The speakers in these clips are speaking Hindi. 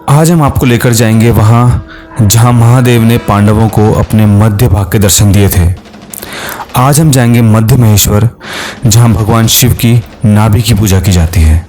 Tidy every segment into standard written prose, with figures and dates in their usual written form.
आज हम आपको लेकर जाएंगे वहाँ जहाँ महादेव ने पांडवों को अपने मध्य भाग के दर्शन दिए थे। आज हम जाएंगे मध्य महेश्वर, जहाँ भगवान शिव की नाभि की पूजा की जाती है।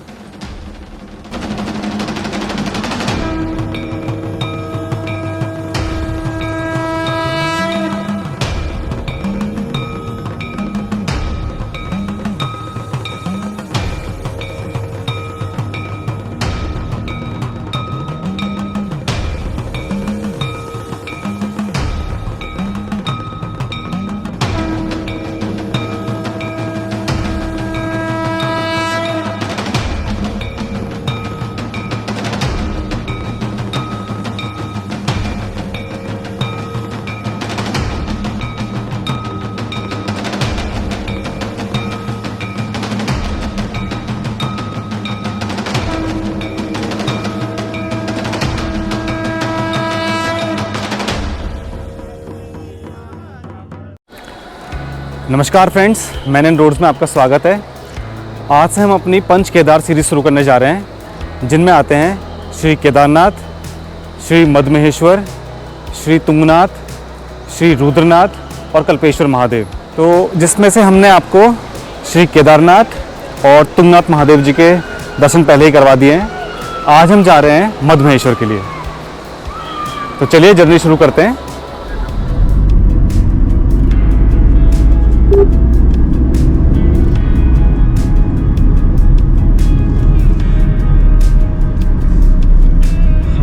नमस्कार फ्रेंड्स, मैन रोड्स में आपका स्वागत है। आज से हम अपनी पंच केदार सीरीज़ शुरू करने जा रहे हैं, जिनमें आते हैं श्री केदारनाथ, श्री मद्महेश्वर, श्री तुंगनाथ, श्री रुद्रनाथ और कल्पेश्वर महादेव। तो जिसमें से हमने आपको श्री केदारनाथ और तुंगनाथ महादेव जी के दर्शन पहले ही करवा दिए हैं। आज हम जा रहे हैं मद्महेश्वर के लिए। तो चलिए जर्नी शुरू करते हैं।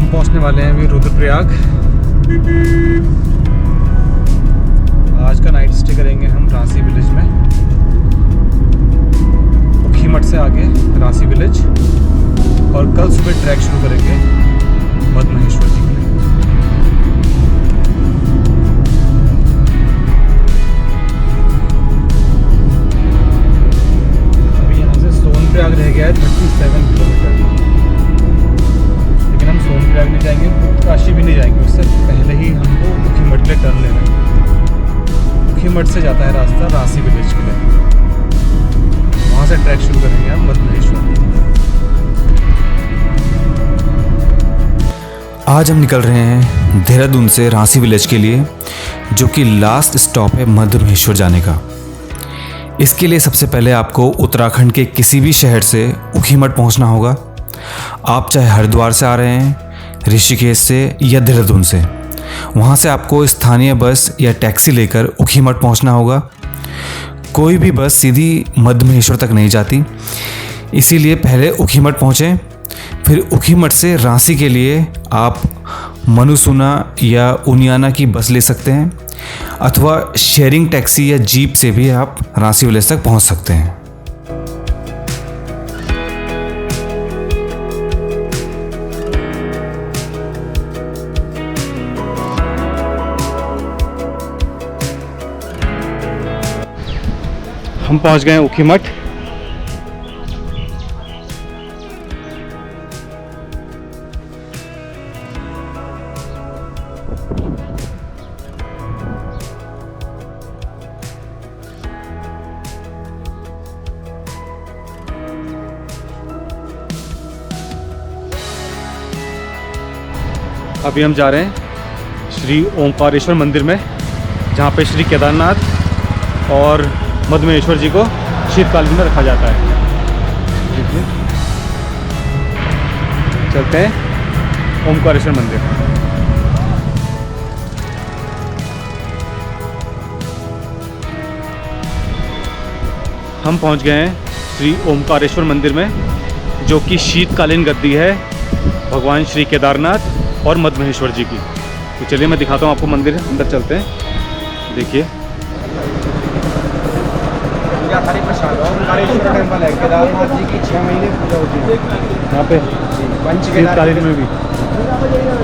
पहुंचने वाले हैं अभी रुद्रप्रयाग। आज का नाइट स्टे करेंगे हम रांसी विलेज में, उखीमठ से आगे रांसी विलेज, और कल सुबह ट्रैक शुरू करेंगे मद्महेश्वर जी के लिए। अभी यहाँ से सोनप्रयाग रह गया है 37 किलोमीटर। सोनप्रयाग नहीं जाएंगे, काशी भी नहीं जाएंगे, उससे पहले ही हमको उखीमठ के लिए टर्न लेना है। उखीमठ से जाता है रास्ता रांसी विलेज के लिए, वहाँ से ट्रैक शुरू करेंगे हम मद्महेश्वर। आज हम निकल रहे हैं देहरादून से रांसी विलेज के लिए, जो कि लास्ट स्टॉप है मध्य महेश्वर जाने का। इसके लिए सबसे पहले आपको उत्तराखंड के किसी भी शहर से उखीमठ पहुंचना होगा। आप चाहे हरिद्वार से आ रहे हैं, ऋषिकेश से या देहरादून से, वहाँ से आपको स्थानीय बस या टैक्सी लेकर उखीमठ पहुँचना होगा। कोई भी बस सीधी मध्य महेश्वर तक नहीं जाती, इसीलिए पहले उखीमठ पहुँचें। फिर उखीमठ से रांसी के लिए आप मनुसुना या उनियाना की बस ले सकते हैं, अथवा शेयरिंग टैक्सी या जीप से भी आप रांसी विलेज तक पहुँच सकते हैं। हम पहुंच गए हैं उखीमठ। अभी हम जा रहे हैं श्री ओंकारेश्वर मंदिर में, जहाँ पे श्री केदारनाथ और मद्महेश्वर जी को शीतकालीन में रखा जाता है। चलते हैं ओंकारेश्वर मंदिर। हम पहुंच गए हैं श्री ओंकारेश्वर मंदिर में, जो कि शीतकालीन गद्दी है भगवान श्री केदारनाथ और मद्महेश्वर जी की। तो चलिए मैं दिखाता हूँ आपको मंदिर, अंदर चलते हैं। देखिए ओंकारेश्वर टेम्पल है, केदारनाथ जी की 6 महीने पूजा होती है यहाँ पे। पंच केदार में भी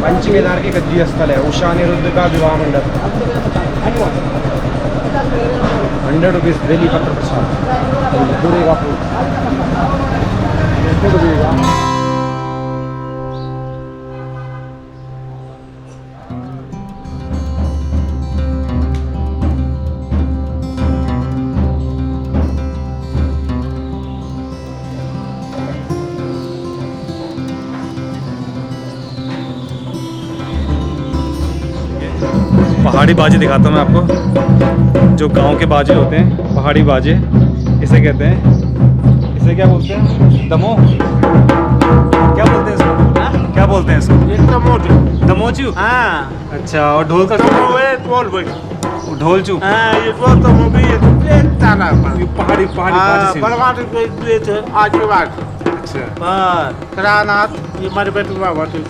पंच केदार के गद्दी स्थल है। उषा अनिरुद्ध का विवाह मंडप, 100 रुपीज़ बेली पत्र प्रसाद पूरे का पहाड़ी बाजे दिखाता हूँ मैं आपको। जो गांव के बाजे होते हैं, पहाड़ी बाजे इसे कहते हैं। इसे क्या बोलते हैं? दमो, क्या बोलते हैं इसको? क्या बोलते हैं इसको? ये टमाटो। दमोचू। हाँ। अच्छा, और ढोल का? टोल भाई। ढोलचू। हाँ, ये टोल तो मोबी ये ताना पर। ये पहाड़ी बाजे से। बलवाट के थे आज के बाद। अच्छा। हाँ, करानाथ ये हमारे बेटे बाबा थे।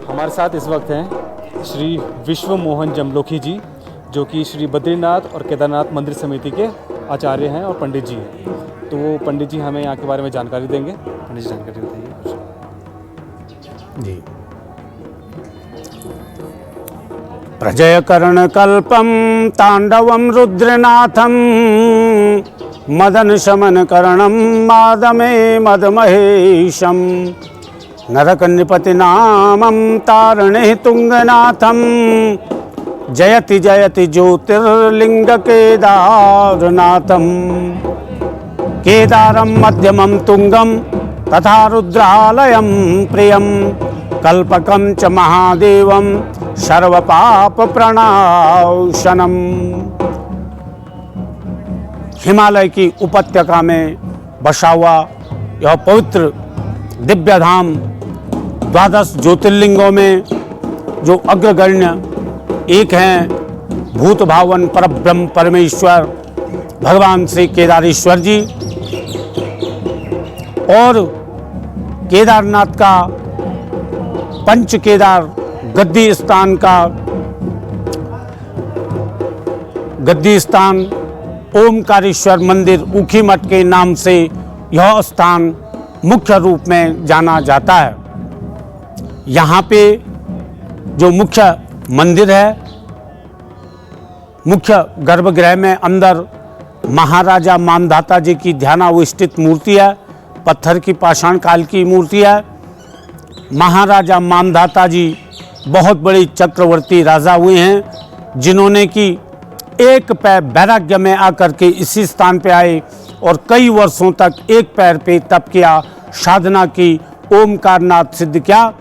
हमारे साथ इस वक्त हैं श्री विश्व मोहन जमलोकी जी, जो कि श्री बद्रीनाथ और केदारनाथ मंदिर समिति के आचार्य हैं और पंडित जी हैं। तो वो पंडित जी हमें यहाँ के बारे में जानकारी देंगे। पंडित जी, जानकारी बताइए। जी। प्रजयकर्णकल्पं तांडवं रुद्रनाथं मदन शमनकरणं मादमे मदमहेशं नरकन्निपतिनामं तारणे तुंगनाथं जयति जयति ज्योतिर्लिंग केदारनाथं केदारं मध्यमं तुंगं तथा रुद्रालयं प्रियं कल्पकं च महादेवं सर्वपाप प्रणाशनम। हिमालय की उपत्यका में बसा हुआ यह पवित्र दिव्य धाम 12 ज्योतिर्लिंगों में जो अग्रगण्य एक हैं भूत भावन परब्रह्म परमेश्वर भगवान श्री केदारेश्वर जी, और केदारनाथ का पंच केदार गद्दी स्थान ओमकारेश्वर मंदिर ऊखीमठ के नाम से यह स्थान मुख्य रूप में जाना जाता है। यहाँ पे जो मुख्य मंदिर है, मुख्य गर्भगृह में अंदर महाराजा मानधाता जी की ध्यानावस्थित मूर्ति है, पत्थर की पाषाण काल की मूर्ति है। महाराजा मानधाता जी बहुत बड़े चक्रवर्ती राजा हुए हैं, जिन्होंने कि एक पैर वैराग्य में आकर के इसी स्थान पे आए और कई वर्षों तक एक पैर पे तप किया, साधना की, ओमकारनाथ सिद्ध किया,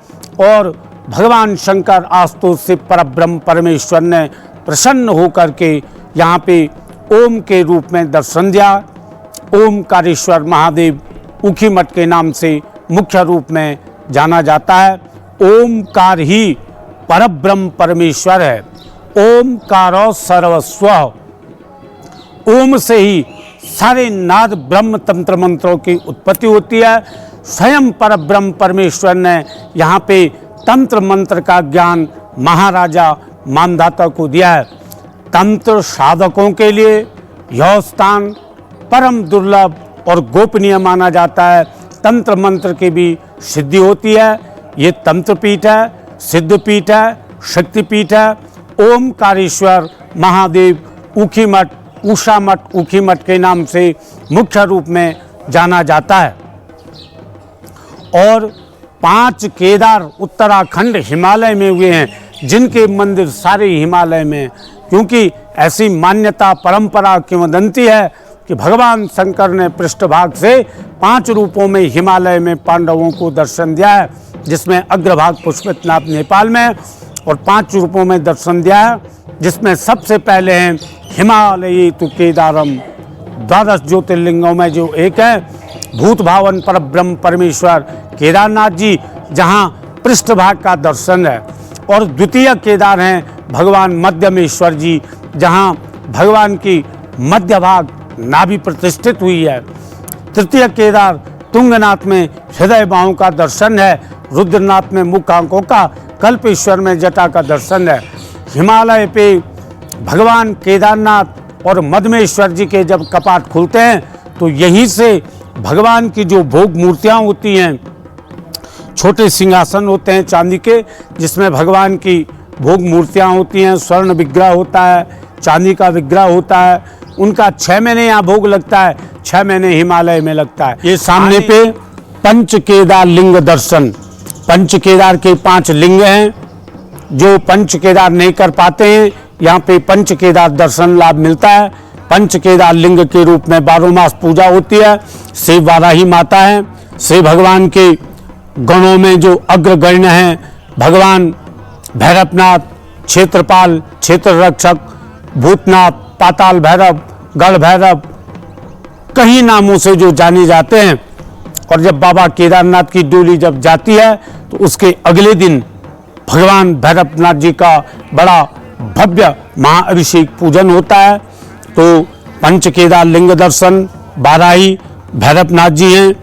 और भगवान शंकर आस्तोष से परब्रह्म परमेश्वर ने प्रसन्न होकर के यहाँ पे ओम के रूप में दर्शन दिया। ओमकारेश्वर महादेव ऊखीमठ के नाम से मुख्य रूप में जाना जाता है। ओमकार ही परब्रह्म परमेश्वर है। ओमकारो सर्वस्व, ओम से ही सारे नाद ब्रह्म तंत्र मंत्रों की उत्पत्ति होती है। स्वयं परब्रह्म परमेश्वर ने यहाँ पे तंत्र मंत्र का ज्ञान महाराजा मानधाता को दिया है। तंत्र साधकों के लिए यह स्थान परम दुर्लभ और गोपनीय माना जाता है। तंत्र मंत्र की भी सिद्धि होती है। ये तंत्र पीठ है, सिद्ध पीठ है, शक्ति पीठ है। ओमकारेश्वर महादेव ऊखीमठ, उषा मठ ऊखीमठ के नाम से मुख्य रूप में जाना जाता है। और 5 केदार उत्तराखंड हिमालय में हुए हैं, जिनके मंदिर सारे हिमालय में, क्योंकि ऐसी मान्यता परंपरा किंवदंती है कि भगवान शंकर ने पृष्ठभाग से 5 रूपों में हिमालय में पांडवों को दर्शन दिया है, जिसमें अग्रभाग पुष्पनाथ नेपाल में और 5 रूपों में दर्शन दिया है, जिसमें सबसे पहले हैं हिमालयी तु केदारम, 12 ज्योतिर्लिंगों में जो एक है भूत भावन पर ब्रह्म परमेश्वर केदारनाथ जी, जहाँ पृष्ठभाग का दर्शन है। और द्वितीय केदार हैं भगवान मध्यमेश्वर जी, जहाँ भगवान की मध्य भाग नाभि प्रतिष्ठित हुई है। तृतीय केदार तुंगनाथ में हृदय बाहों का दर्शन है। रुद्रनाथ में मुख आंखों का, कल्पेश्वर में जटा का दर्शन है। हिमालय पे भगवान केदारनाथ और मध्यमेश्वर जी के जब कपाट खुलते हैं तो यहीं से भगवान की जो भोग मूर्तियां होती हैं, छोटे सिंहासन होते हैं चांदी के, जिसमें भगवान की भोग मूर्तियां होती हैं। स्वर्ण विग्रह होता है, चांदी का विग्रह होता है। उनका 6 महीने यहाँ भोग लगता है, 6 महीने हिमालय में लगता है। ये सामने पे पंच केदार लिंग दर्शन, पंच केदार के 5 लिंग हैं। जो पंच केदार नहीं कर पाते हैं, यहाँ पे पंच केदार दर्शन लाभ मिलता है। पंच केदार लिंग के रूप में 12 मास पूजा होती है। शिव वाराही माता है। शिव भगवान के गणों में जो अग्रगण्य हैं, भगवान भैरवनाथ, क्षेत्रपाल, क्षेत्र रक्षक, भूतनाथ, पाताल भैरव, गढ़ भैरव, कई नामों से जो जाने जाते हैं। और जब बाबा केदारनाथ की डोली जब जाती है तो उसके अगले दिन भगवान भैरवनाथ जी का बड़ा भव्य महाअभिषेक पूजन होता है। तो पंच केदार लिंग दर्शन बाराही भैरवनाथ जी हैं।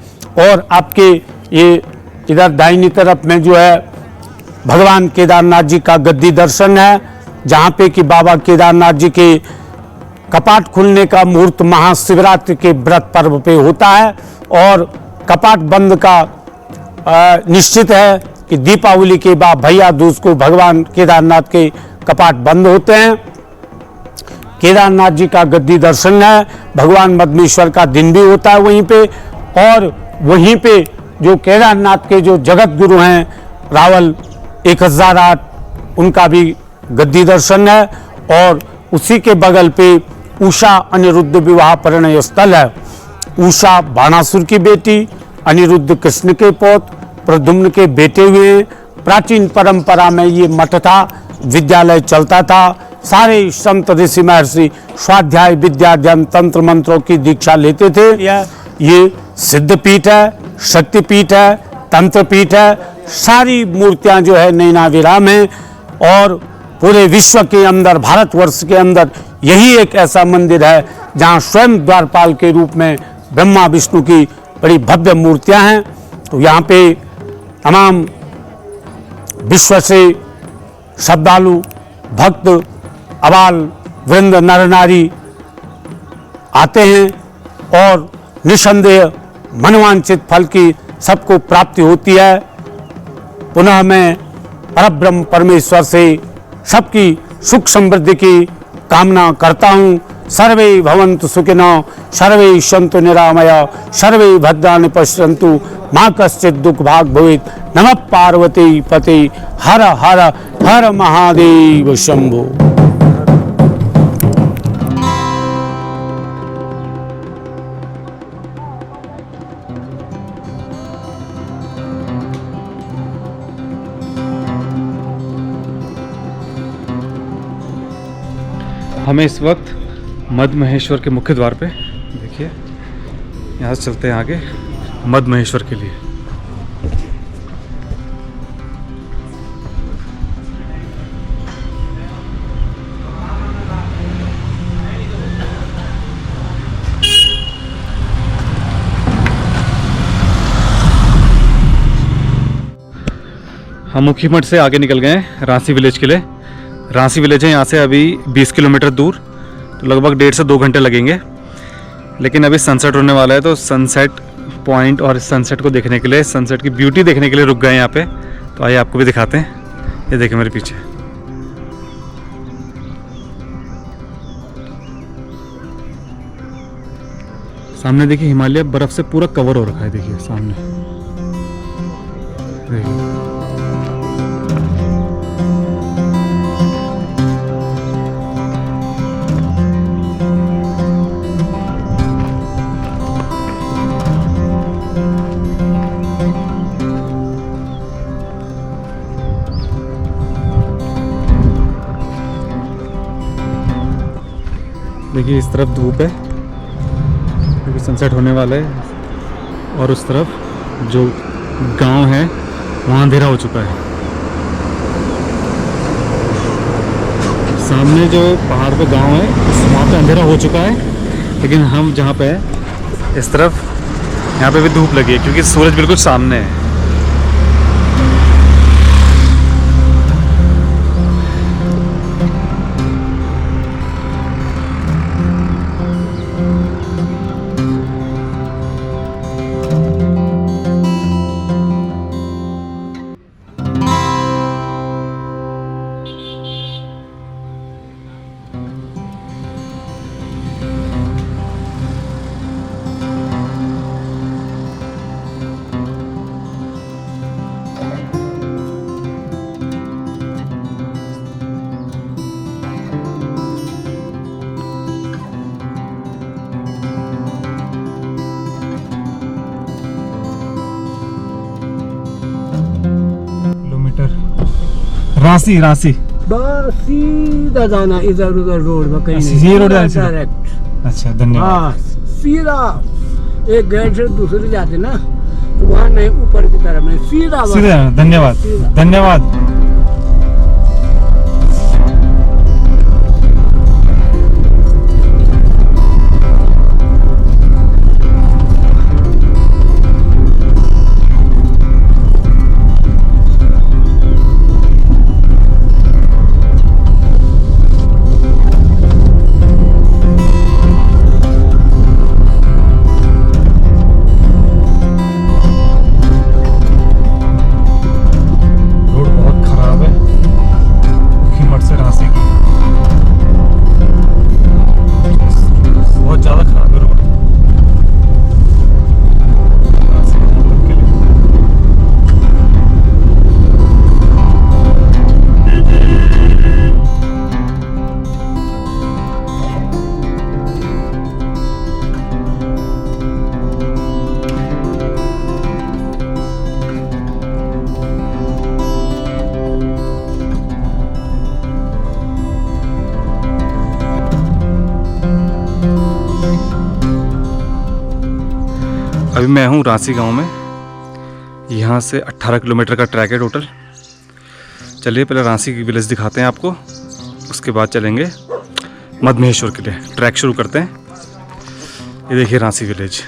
और आपके ये इधर दाहिनी तरफ में जो है भगवान केदारनाथ जी का गद्दी दर्शन है, जहाँ पे कि बाबा केदारनाथ जी के कपाट खुलने का मुहूर्त महाशिवरात्रि के व्रत पर्व पे होता है। और कपाट बंद का निश्चित है कि दीपावली के बाद भैया दूज को भगवान केदारनाथ के कपाट बंद होते हैं। केदारनाथ जी का गद्दी दर्शन है। भगवान मध्यमेश्वर का दिन भी होता है वहीं पे। और वहीं पे जो केदारनाथ के जो जगत गुरु हैं रावल 1008, उनका भी गद्दी दर्शन है। और उसी के बगल पे उषा अनिरुद्ध विवाह परिणय स्थल है। उषा बाणासुर की बेटी, अनिरुद्ध कृष्ण के पौत्र, प्रद्युम्न के बेटे हुए। प्राचीन परंपरा में ये मठ था, विद्यालय चलता था। सारे संत ऋषि महर्षि स्वाध्याय विद्याध्ययन तंत्र मंत्रों की दीक्षा लेते थे। ये सिद्धपीठ है, शक्तिपीठ है, तंत्रपीठ है। सारी मूर्तियां जो है नैना विराम है। और पूरे विश्व के अंदर, भारतवर्ष के अंदर यही एक ऐसा मंदिर है जहां स्वयं द्वारपाल के रूप में ब्रह्मा विष्णु की बड़ी भव्य मूर्तियां हैं। तो यहाँ पे तमाम विश्व से श्रद्धालु भक्त अबाल वृंद नर नारी आते हैं। और निसंदेह मनवांछित फल की सबको प्राप्ति होती है। पुनः मैं परब्रह्म परमेश्वर से सबकी सुख समृद्धि की कामना करता हूँ। सर्वे भवन्तु सुखिनो, सर्वे सन्तु निरामया, सर्वे भद्राणि पश्यन्तु, मा कश्चित् दुःख भाग् भवेत्। नमः पार्वती पते, हर हर हर महादेव शंभो। हमें इस वक्त मध्य महेश्वर के मुख्य द्वार पे, देखिए यहाँ से चलते हैं आगे मध्य महेश्वर के लिए। हम मुखी मठ से आगे निकल गए हैं रांसी विलेज के लिए। रांसी विलेज है यहाँ से अभी 20 किलोमीटर दूर, तो लगभग 1.5 से 2 घंटे लगेंगे। लेकिन अभी सनसेट होने वाला है, तो सनसेट पॉइंट और सनसेट को देखने के लिए, सनसेट की ब्यूटी देखने के लिए रुक गए यहाँ पे। तो आइए आपको भी दिखाते हैं। ये देखिए मेरे पीछे, सामने देखिए हिमालय बर्फ से पूरा कवर हो रखा है। देखिए सामने, देखिए देखिए इस तरफ धूप है क्योंकि सनसेट होने वाला है। और उस तरफ जो गांव है वहाँ अंधेरा हो चुका है। सामने जो पहाड़ पे गांव है वहाँ पे अंधेरा हो चुका है, लेकिन हम जहाँ पे है इस तरफ यहाँ पे भी धूप लगी है क्योंकि सूरज बिल्कुल सामने है। रांसी रांसी बस सीधा जाना, इधर उधर रोड में कहीं अच्छा, नहीं, ये रोड है सीधा? डायरेक्ट। अच्छा धन्यवाद। हाँ सीधा, एक गेट से दूसरे जाते ना तो वहाँ नहीं, ऊपर की तरफ नहीं, सीधा बस। सीधा धन्यवाद सीधा। धन्यवाद। अभी मैं हूँ रांसी गांव में। यहाँ से 18 किलोमीटर का ट्रैक है टोटल। चलिए पहले रांसी की विलेज दिखाते हैं आपको, उसके बाद चलेंगे मधमहेश्वर के लिए। ट्रैक शुरू करते हैं। ये देखिए रांसी विलेज।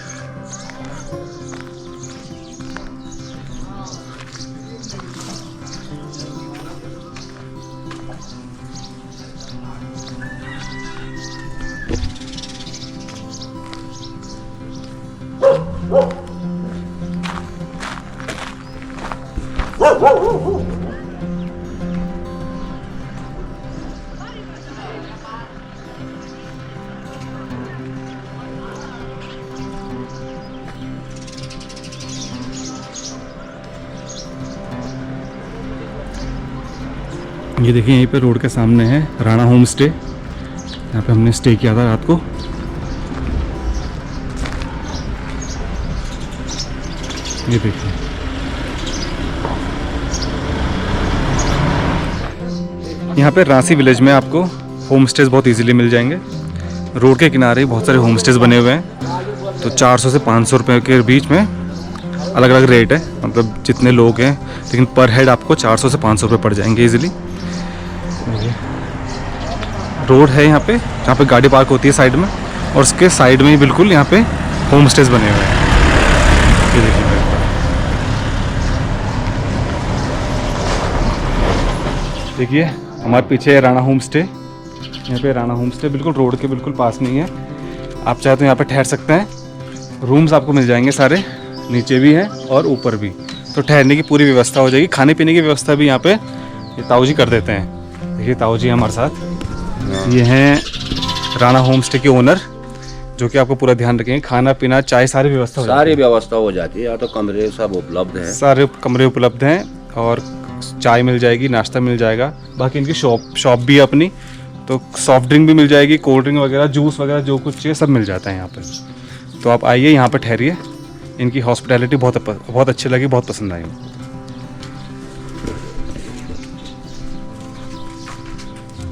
ये देखिए यहीं पे रोड के सामने है राणा होम स्टे। यहाँ पे हमने स्टे किया था रात को। ये देखिए यहाँ पे रांसी विलेज में आपको होम स्टेज बहुत इजीली मिल जाएंगे। रोड के किनारे बहुत सारे होम स्टेज बने हुए हैं। तो 400 से 500 रुपये के बीच में अलग अलग रेट है, मतलब जितने लोग हैं, लेकिन पर हेड आपको 400 से 500 रुपये पड़ जाएंगे इजीली। रोड है यहाँ पे जहाँ पे गाड़ी पार्क होती है साइड में, और उसके साइड में ही बिल्कुल यहाँ पे होम स्टेज बने हुए हैं। ये देखिए देखिए हमारे पीछे है राणा होम स्टे। यहाँ पे राणा होम स्टे बिल्कुल रोड के बिल्कुल पास में ही है। आप चाहे तो यहाँ पे ठहर सकते हैं। रूम्स आपको मिल जाएंगे सारे, नीचे भी हैं और ऊपर भी। तो ठहरने की पूरी व्यवस्था हो जाएगी। खाने पीने की व्यवस्था भी यहाँ पे ये ताऊ जी कर देते हैं। देखिए ताऊ जी हमारे साथ, ये हैं राणा होम स्टे के ओनर, जो कि आपको पूरा ध्यान रखेंगे। खाना पीना चाय सारी व्यवस्था हो जाती है। सारी व्यवस्था हो जाती है। यहाँ तो कमरे सब उपलब्ध हैं। सारे कमरे उपलब्ध हैं और चाय मिल जाएगी, नाश्ता मिल जाएगा। बाकी इनकी शॉप भी है अपनी, तो सॉफ्ट ड्रिंक भी मिल जाएगी, कोल्ड ड्रिंक वगैरह, जूस वगैरह जो कुछ चाहिए सब मिल जाता है यहाँ पे। तो आप आइए यहाँ पर ठहरिए। इनकी हॉस्पिटैलिटी बहुत अच्छी लगी, बहुत पसंद आई।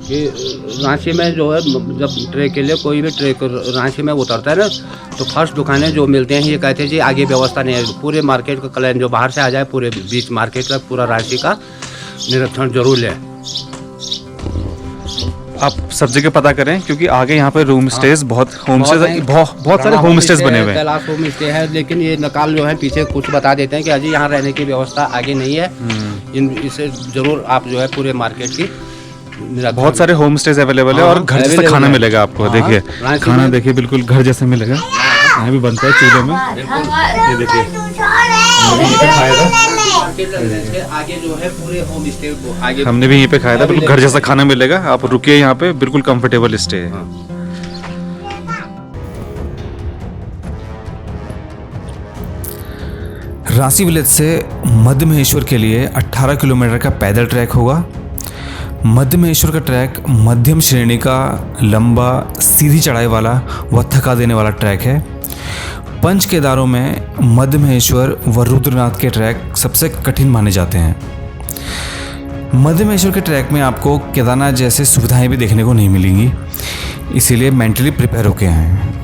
कि रांची में जो है जब ट्रेक के लिए कोई भी ट्रेक रांची में उतरता है ना, तो फर्स्ट दुकानें जो मिलते हैं ये कहते हैं जी आगे व्यवस्था नहीं है, पूरे मार्केट का क्लाइंट जो बाहर से आ जाए पूरे बीच मार्केट का पूरा रांची का निरीक्षण जरूर लें। आप सब जगह पता करें, क्योंकि आगे यहाँ पे रूम स्टेज बहुत होम स्टेज बहुत सारे होम स्टेज बने हुए हैं। कैलाश होम स्टे है, लेकिन ये नकाल जो है पीछे कुछ बता देते हैं कि अजी यहाँ रहने की व्यवस्था आगे नहीं है। इसे जरूर आप जो है पूरे मार्केट की बहुत सारे होम स्टेज अवेलेबल है और घर जैसा खाना मिलेगा आपको। देखिए खाना देखिए बिल्कुल घर जैसा मिलेगा, यहाँ भी बनता है चूल्हे में। ये देखिए आगे जो है पूरे होम स्टे आगे हमने भी यहीं पे खाया था, बिल्कुल घर जैसा खाना मिलेगा। आप रुकिए यहाँ पे, बिल्कुल कंफर्टेबल स्टे है। रांसी विलेज से मध्य महेश्वर के लिए 18 किलोमीटर का पैदल ट्रैक होगा। मध्य महेश्वर का ट्रैक मध्यम श्रेणी का लंबा सीधी चढ़ाई वाला व थका देने वाला ट्रैक है। पंच केदारों में मध्य महेश्वर व रुद्रनाथ के ट्रैक सबसे कठिन माने जाते हैं। मध्य महेश्वर के ट्रैक में आपको केदारनाथ जैसे सुविधाएं भी देखने को नहीं मिलेंगी, इसीलिए मेंटली प्रिपेयर होके आएँ।